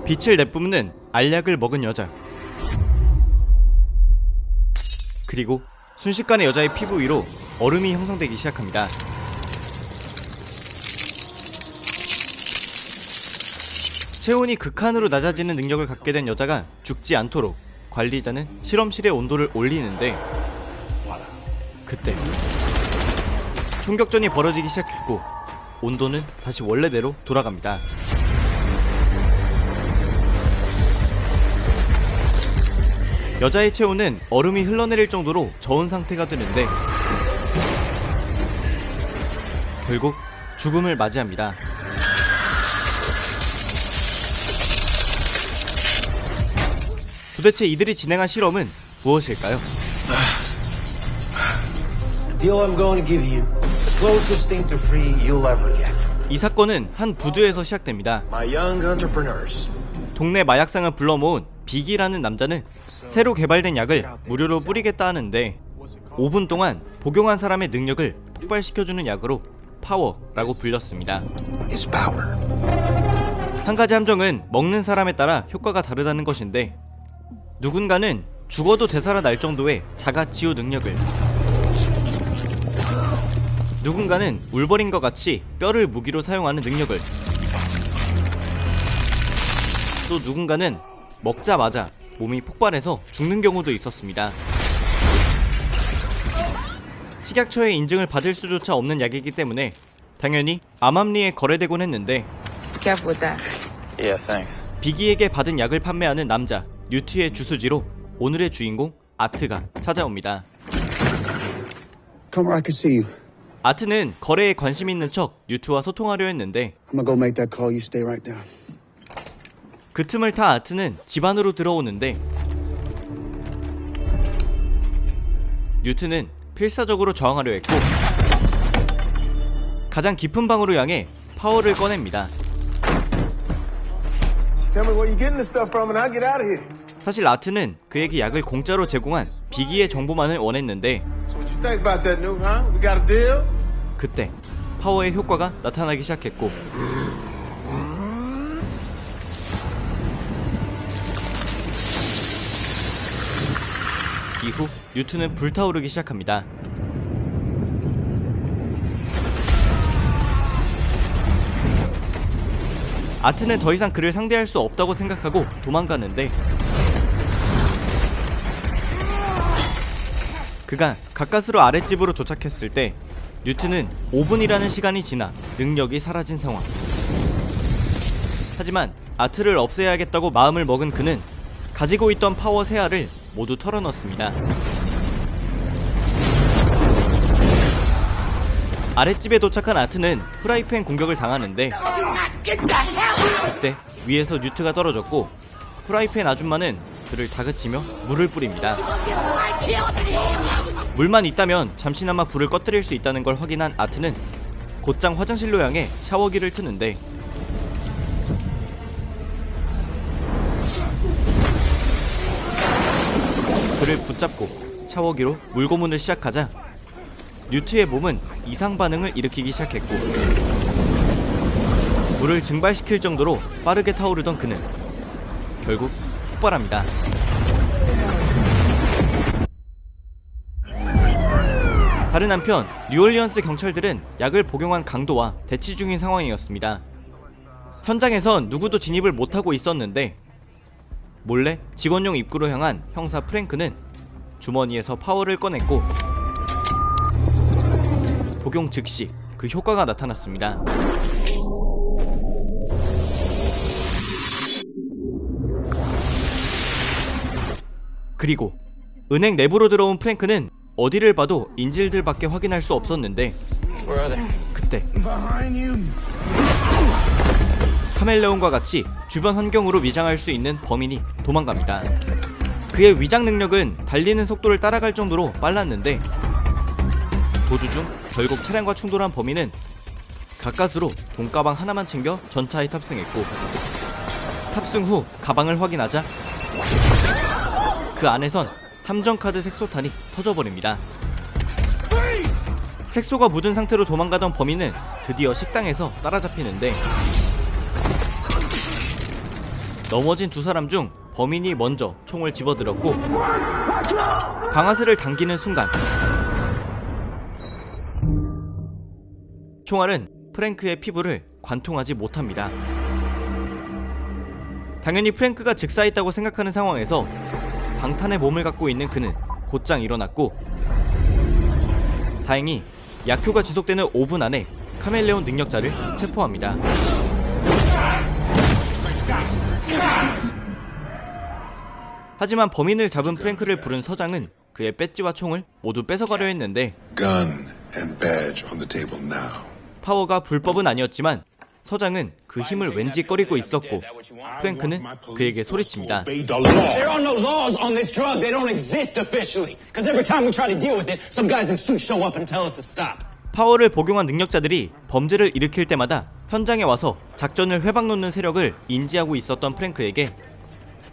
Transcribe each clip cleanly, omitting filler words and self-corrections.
빛을 내뿜는 알약을 먹은 여자. 그리고 순식간에 여자의 피부 위로 얼음이 형성되기 시작합니다. 체온이 극한으로 낮아지는 능력을 갖게 된 여자가 죽지 않도록 관리자는 실험실의 온도를 올리는데, 그때 총격전이 벌어지기 시작했고 온도는 다시 원래대로 돌아갑니다. 여자의 체온은 얼음이 흘러내릴 정도로 저온 상태가 되는데 결국 죽음을 맞이합니다. 도대체 이들이 진행한 실험은 무엇일까요? deal I'm going to give you is the closest thing to free you'll ever get. 이 사건은 한 부두에서 시작됩니다. My young entrepreneurs. 동네 마약상을 불러 모은 빅이라는 남자는 새로 개발된 약을 무료로 뿌리겠다 하는데 5분 동안 복용한 사람의 능력을 폭발시켜주는 약으로 파워라고 불렸습니다. Is power. 한 가지 함정은 먹는 사람에 따라 효과가 다르다는 것인데, 누군가는 죽어도 되살아날 정도의 자가치유 능력을, 누군가는 울버린과 같이 뼈를 무기로 사용하는 능력을, 또 누군가는 먹자마자 몸이 폭발해서 죽는 경우도 있었습니다. 식약처의 인증을 받을 수조차 없는 약이기 때문에 당연히 암암리에 거래되곤 했는데, Careful with that. Yeah, thanks. 비기에게 받은 약을 판매하는 남자 뉴트의 주수지로 오늘의 주인공 아트가 찾아옵니다. Come where I can see you. 아트는 거래에 관심 있는 척 뉴트와 소통하려 했는데 I'm gonna go make that call. You stay right there. 그 틈을 타 아트는 집 안으로 들어오는데, 뉴트는 필사적으로 저항하려 했고 가장 깊은 방으로 향해 파워를 꺼냅니다. Tell me where you getting this stuff from and I'll get out of here. 사실 아트는 그에게 약을 공짜로 제공한 비기의 정보만을 원했는데, So what you think about that, Newt, huh? We got a deal? 그때 파워의 효과가 나타나기 시작했고 이후 뉴트는 불타오르기 시작합니다. 아트는 더 이상 그를 상대할 수 없다고 생각하고 도망가는데, 그가 가까스로 아랫집으로 도착했을 때 뉴트는 5분이라는 시간이 지나 능력이 사라진 상황. 하지만 아트를 없애야겠다고 마음을 먹은 그는 가지고 있던 파워 세 알을 모두 털어넣습니다. 아랫집에 도착한 아트는 프라이팬 공격을 당하는데, 그때 위에서 뉴트가 떨어졌고 프라이팬 아줌마는 그를 다그치며 물을 뿌립니다. 물만 있다면 잠시나마 불을 꺼뜨릴 수 있다는 걸 확인한 아트는 곧장 화장실로 향해 샤워기를 트는데, 그를 붙잡고 샤워기로 물고문을 시작하자 뉴트의 몸은 이상 반응을 일으키기 시작했고 물을 증발시킬 정도로 빠르게 타오르던 그는 결국 폭발합니다. 다른 한편 뉴올리언스 경찰들은 약을 복용한 강도와 대치 중인 상황이었습니다. 현장에선 누구도 진입을 못하고 있었는데 몰래 직원용 입구로 향한 형사 프랭크는 주머니에서 파워를 꺼냈고 복용 즉시 그 효과가 나타났습니다. 그리고 은행 내부로 들어온 프랭크는 어디를 봐도 인질들밖에 확인할 수 없었는데, 그때 카멜레온과 같이 주변 환경으로 위장할 수 있는 범인이 도망갑니다. 그의 위장 능력은 달리는 속도를 따라갈 정도로 빨랐는데, 도주 중 결국 차량과 충돌한 범인은 가까스로 돈가방 하나만 챙겨 전차에 탑승했고, 탑승 후 가방을 확인하자 그 안에선 함정카드 색소탄이 터져버립니다. 색소가 묻은 상태로 도망가던 범인은 드디어 식당에서 따라잡히는데, 넘어진 두 사람 중 범인이 먼저 총을 집어들었고 방아쇠를 당기는 순간 총알은 프랭크의 피부를 관통하지 못합니다. 당연히 프랭크가 즉사했다고 생각하는 상황에서 방탄의 몸을 갖고 있는 그는 곧장 일어났고 다행히 약효가 지속되는 5분 안에 카멜레온 능력자를 체포합니다. 하지만 범인을 잡은 프랭크를 부른 서장은 그의 배지와 총을 모두 뺏어가려 했는데 Gun and badge on the table now. 파워가 불법은 아니었지만 서장은 그 힘을 왠지 꺼리고 있었고 프랭크는 그에게 소리칩니다. There are no laws on this drug. They don't exist officially. Because every time we try to deal with it, some guys in suits show up and tell us to stop. 파워를 복용한 능력자들이 범죄를 일으킬 때마다 현장에 와서 작전을 회방놓는 세력을 인지하고 있었던 프랭크에게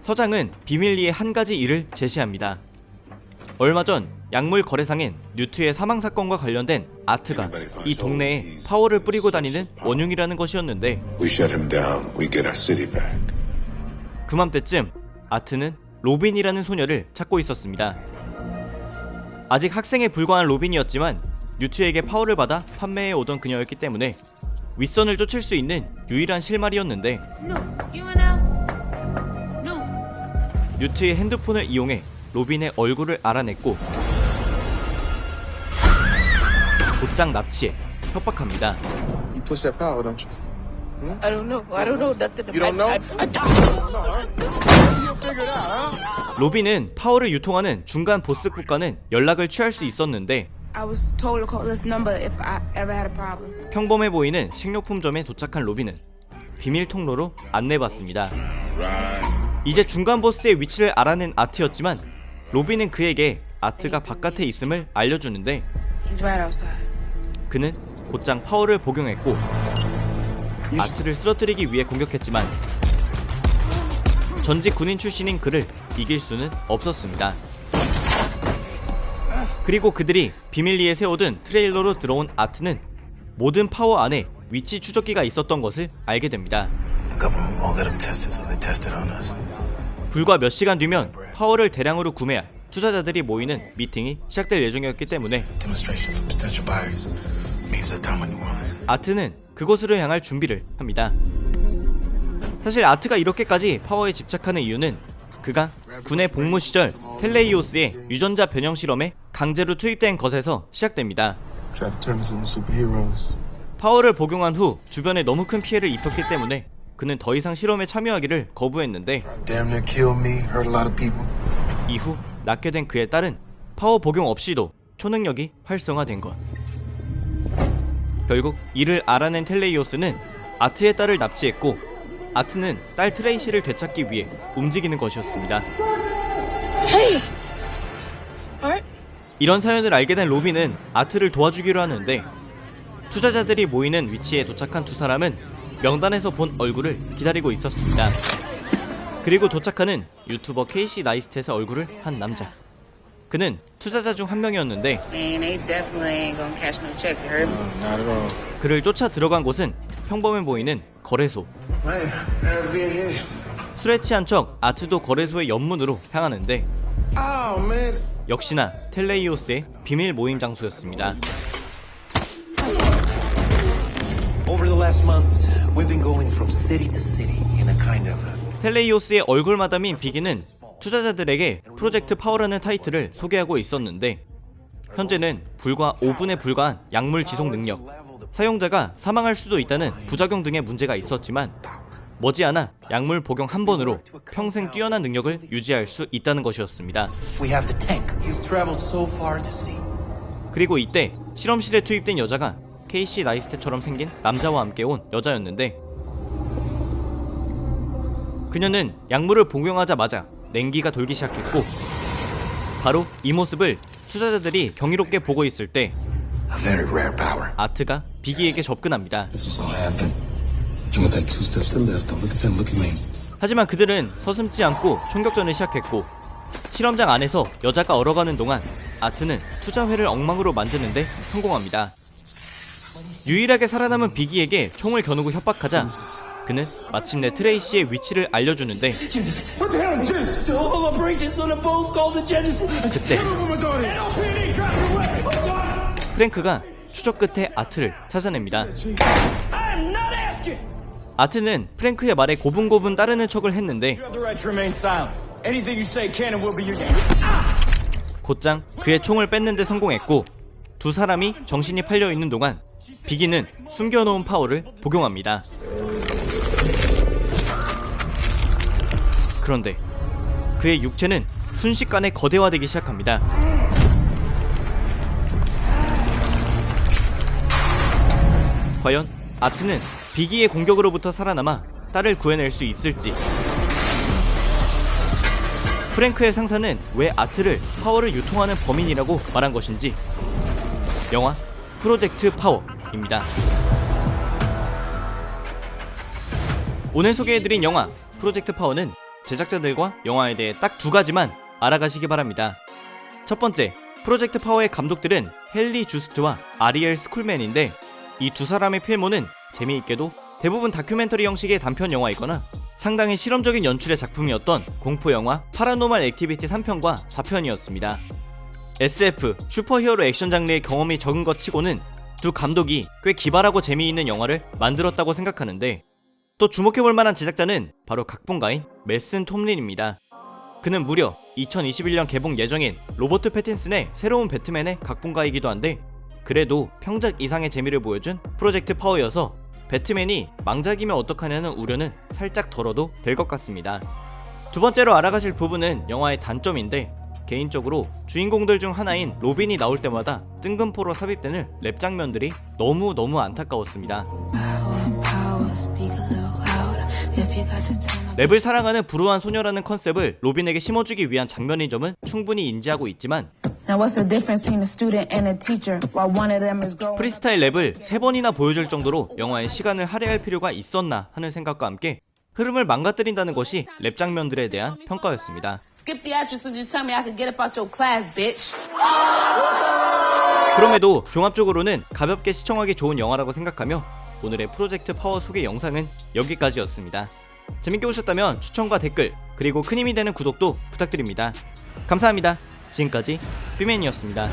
서장은 비밀리에 한 가지 일을 제시합니다. 얼마 전 약물 거래상인 뉴트의 사망 사건과 관련된 아트가 이 동네에 파워를 뿌리고 다니는 원흉이라는 것이었는데 We shut him down. We get our city back. 그맘때쯤 아트는 로빈이라는 소녀를 찾고 있었습니다. 아직 학생에 불과한 로빈이었지만 뉴트에게 파워를 받아 판매해 오던 그녀였기 때문에 윗선을 쫓을 수 있는 유일한 실마리였는데 뉴트의 핸드폰을 이용해 로빈의 얼굴을 알아냈고 곧장 납치해 협박합니다. You push that power, don't you? I don't know. I don't know nothing about You don't know? I You'll figure it out, huh? 로빈은 파워를 유통하는 중간 보스국과는 연락을 취할 수 있었는데 I was told to call this number if I ever had a problem. 평범해 보이는 식료품점에 도착한 로빈은 비밀 통로로 안내받습니다. 이제 중간 보스의 위치를 알아낸 아트였지만 로빈은 그에게 아트가 바깥에 있음을 알려주는데 He's right outside. 그는 곧장 파워를 복용했고 아트를 쓰러뜨리기 위해 공격했지만 전직 군인 출신인 그를 이길 수는 없었습니다. 그리고 그들이 비밀리에 세워둔 트레일러로 들어온 아트는 모든 파워 안에 위치 추적기가 있었던 것을 알게 됩니다. The government won't let them test it, so they tested on us. 불과 몇 시간 뒤면 파워를 대량으로 구매할 투자자들이 모이는 미팅이 시작될 예정이었기 때문에 Demonstration for potential buyers. Meets the time in New Orleans. 아트는 그곳으로 향할 준비를 합니다. 사실 아트가 이렇게까지 파워에 집착하는 이유는 그가 군의 복무 시절 텔레이오스의 유전자 변형 실험에 강제로 투입된 것에서 시작됩니다. Try to turn us into superheroes. 파워를 복용한 후 주변에 너무 큰 피해를 입혔기 때문에 그는 더 이상 실험에 참여하기를 거부했는데 Damn near killed me, hurt a lot of people. 이후 낳게 된 그의 딸은 파워 복용 없이도 초능력이 활성화된 것. 결국 이를 알아낸 텔레이오스는 아트의 딸을 납치했고 아트는 딸 트레이시를 되찾기 위해 움직이는 것이었습니다. Hey! Alright. 이런 사연을 알게 된 로빈은 아트를 도와주기로 하는데 투자자들이 모이는 위치에 도착한 두 사람은 명단에서 본 얼굴을 기다리고 있었습니다. 그리고 도착하는 유튜버 케이시 나이스텟의 얼굴을 한 남자. 그는 투자자 중 한 명이었는데 Man, they definitely ain't gonna cash no checks, you heard me? Not at all. 그를 쫓아 들어간 곳은 평범해 보이는 거래소. Man, glad to be in here. 술에 취한 척 아트도 거래소의 옆문으로 향하는데 Oh, man. 역시나 텔레이오스의 비밀 모임 장소였습니다. Over the last months, we've been going from city to city in a kind of 텔레이오스의 얼굴 마담인 비기는 투자자들에게 프로젝트 파워라는 타이틀을 소개하고 있었는데 현재는 불과 5분에 불과한 약물 지속 능력, 사용자가 사망할 수도 있다는 부작용 등의 문제가 있었지만 머지않아 약물 복용 한 번으로 평생 뛰어난 능력을 유지할 수 있다는 것이었습니다. We have the tank. You've traveled so far to see. 그리고 이때 실험실에 투입된 여자가 케이시 나이스텟처럼 생긴 남자와 함께 온 여자였는데 그녀는 약물을 복용하자마자 냉기가 돌기 시작했고 바로 이 모습을 투자자들이 경이롭게 보고 있을 때 A very rare power. 아트가 비기에게 접근합니다. This was all happening. You gonna take 2 steps to the left. Don't look at them. Look at me. 하지만 그들은 서슴지 않고 총격전을 시작했고 실험장 안에서 여자가 얼어가는 동안 아트는 투자회를 엉망으로 만드는데 성공합니다. 유일하게 살아남은 비기에게 총을 겨누고 협박하자 그는 마침내 트레이시의 위치를 알려주는데 What the hell is Genesis? The whole operation on the boat's called the Genesis. 그때 LPD driving away. 프랭크가 추적 끝에 아트를 찾아냅니다. I'm not asking. 아트는 프랭크의 말에 고분고분 따르는 척을 했는데 You have the right to remain silent. Anything you say can and will be used. 곧장 그의 총을 뺏는데 성공했고 두 사람이 정신이 팔려 있는 동안 비기는 숨겨놓은 파워를 복용합니다. 그런데 그의 육체는 순식간에 거대화되기 시작합니다. 과연 아트는 비기의 공격으로부터 살아남아 딸을 구해낼 수 있을지. 프랭크의 상사는 왜 아트를 파워를 유통하는 범인이라고 말한 것인지. 영화 프로젝트 파워입니다. 오늘 소개해드린 영화 프로젝트 파워는 제작자들과 영화에 대해 딱 두 가지만 알아가시기 바랍니다. 첫 번째, 프로젝트 파워의 감독들은 헨리 주스트와 아리엘 스쿨맨인데 이 두 사람의 필모는 재미있게도 대부분 다큐멘터리 형식의 단편 영화이거나 상당히 실험적인 연출의 작품이었던 공포영화 파라노멀 액티비티 3편과 4편이었습니다. SF, 슈퍼히어로 액션 장르의 경험이 적은 것 치고는 두 감독이 꽤 기발하고 재미있는 영화를 만들었다고 생각하는데 또 주목해볼 만한 제작자는 바로 각본가인 메슨 톰린입니다. 그는 무려 2021년 개봉 예정인 로버트 패틴슨의 새로운 배트맨의 각본가이기도 한데 그래도 평작 이상의 재미를 보여준 프로젝트 파워여서 배트맨이 망작이면 어떡하냐는 우려는 살짝 덜어도 될 것 같습니다. 두 번째로 알아가실 부분은 영화의 단점인데 개인적으로 주인공들 중 하나인 로빈이 나올 때마다 뜬금포로 삽입되는 랩 장면들이 너무 안타까웠습니다. 랩을 사랑하는 불우한 소녀라는 컨셉을 로빈에게 심어주기 위한 장면인 점은 충분히 인지하고 있지만 Now, what's the difference between a student and a teacher while one of them is growing? 프리스타일 랩을 3번이나 보여줄 정도로 영화에 시간을 할애할 필요가 있었나 하는 생각과 함께 흐름을 망가뜨린다는 것이 랩 장면들에 대한 평가였습니다. Skip the actress and just tell me I could get up out your class, bitch. 그럼에도 종합적으로는 가볍게 시청하기 좋은 영화라고 생각하며 오늘의 프로젝트 파워 소개 영상은 여기까지였습니다. 재밌게 보셨다면 추천과 댓글 그리고 큰 힘이 되는 구독도 부탁드립니다. 감사합니다. 지금까지 삐맨이었습니다.